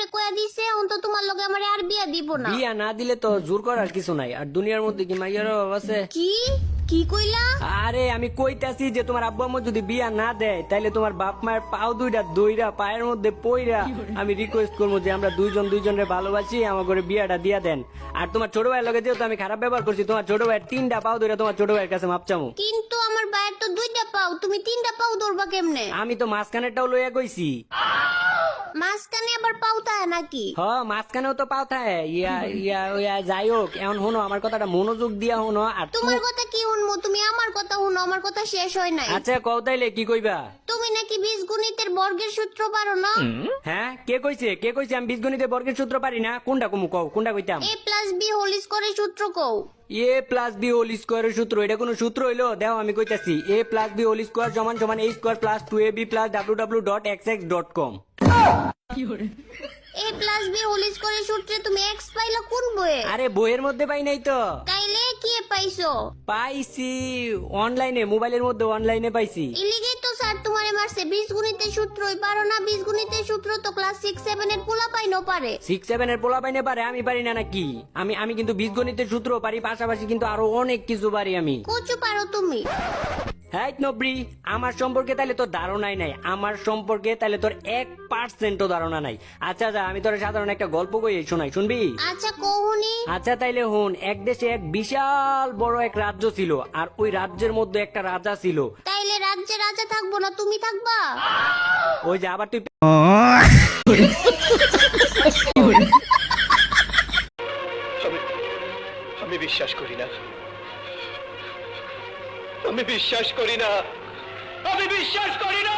আমারে কয়া দিছে অন্ত তোমার লগে আমারে আর বিয়া দিব না। বিয়া না দিলে তো জোর করার কিছু নাই, আর দুনিয়ার মধ্যে কি মাইয়ার অভাব আছে? কি কি কইলা? আরে আমি কইতাছি যে তোমার আব্বু আম্মু যদি বিয়া না দেয় তাইলে তোমার বাপ মায়ের পাও দুইটা দইরা পায়ের মধ্যে পইরা আমি রিকোয়েস্ট করবো যে আমরা দুইজনের ভালোবাসি, আমার করে বিয়াটা দিয়া দেন। আর তোমার ছোট ভাইয়ের লগে যেহেতু আমি খারাপ ব্যবহার করছি, তোমার ছোট ভাইয়ের 3টা পাও ধরে তোমার ছোট ভাইয়ের কাছে মাপ চামু। কিন্তু আমার ভাইয়ের তো 2টা পাও, তুমি 3টা পাও ধরবা কেমনে? আমি তো মাঝখানেরটাও লইয়া কইছি। মাঝখানে আবার পাও থাকে নাকি? মাঝখানেও তো পাও থাকে। ইয়া যাই হোক, এখন শোনো আমার কথাটা মনোযোগ দিয়া শোনো। আর তোমার কথা কি শুনবো? তুমি আমার কথা শুনো, আমার কথা শেষ হয় নাই। আচ্ছা কও তাইলে কি কইবা? তুমি নাকি বীজগণিতের বর্গের সূত্র পারো না? হ্যাঁ, কে কইছে আমি বীজগণিতে বর্গের সূত্র পারি না? কোনটা কমু কও, কোনটা কইতাম? a প্লাস বি হোল স্কয়ারের সূত্র কও। এ প্লাস বি হোল স্কোয়ারের সূত্র, এটা কোনো সূত্র হইলো? দেখো আমি কইতাছি, A plus B whole square সমান সমান a square plus 2ab plus www.xx.com। a plus B whole স্কয়ারের সূত্রে তুমি x পাইলা কোন বইয়ে? আরে বইয়ের মধ্যে পাই নাই তো, তাইলে কি পাইছো? পাইছি অনলাইনে, মোবাইলের মধ্যে অনলাইনে পাইছি। ইলিগেই তো স্যার তোমারে মারছে, বীজগণিতের সূত্রই পারো না। বীজগণিতের সূত্র তো ক্লাস 6-7 এর পোলা পাইনো পারে। 6-7 এর পোলা পাইনে পারে, আমি পারি না নাকি? আমি কিন্তু বীজগণিতের সূত্র পারি, পাশাপাশি কিন্তু আরো অনেক কিছু পারি আমি। কচু পারো তুমি? হ্যাঁ নবরি, আমার সম্পর্কে তাহলে তোর ধারণাই নাই, আমার সম্পর্কে তাহলে তোর 1%ও ধারণা নাই। আচ্ছা যা, আমি তোর সাধারণ একটা গল্প কই শোনাই, শুনবি? আচ্ছা কহুনি। আচ্ছা তাইলে হুন, এক দেশে এক বিশাল বড় এক রাজ্য ছিল, আর ওই রাজ্যের মধ্যে একটা রাজা ছিল। তাইলে রাজ্যে রাজা থাকবো না, তুমি থাকবা? ওই যে আবার তুই আমি বিশ্বাস করি না, আমি বিশ্বাস করি না, আমি বিশ্বাস করি না।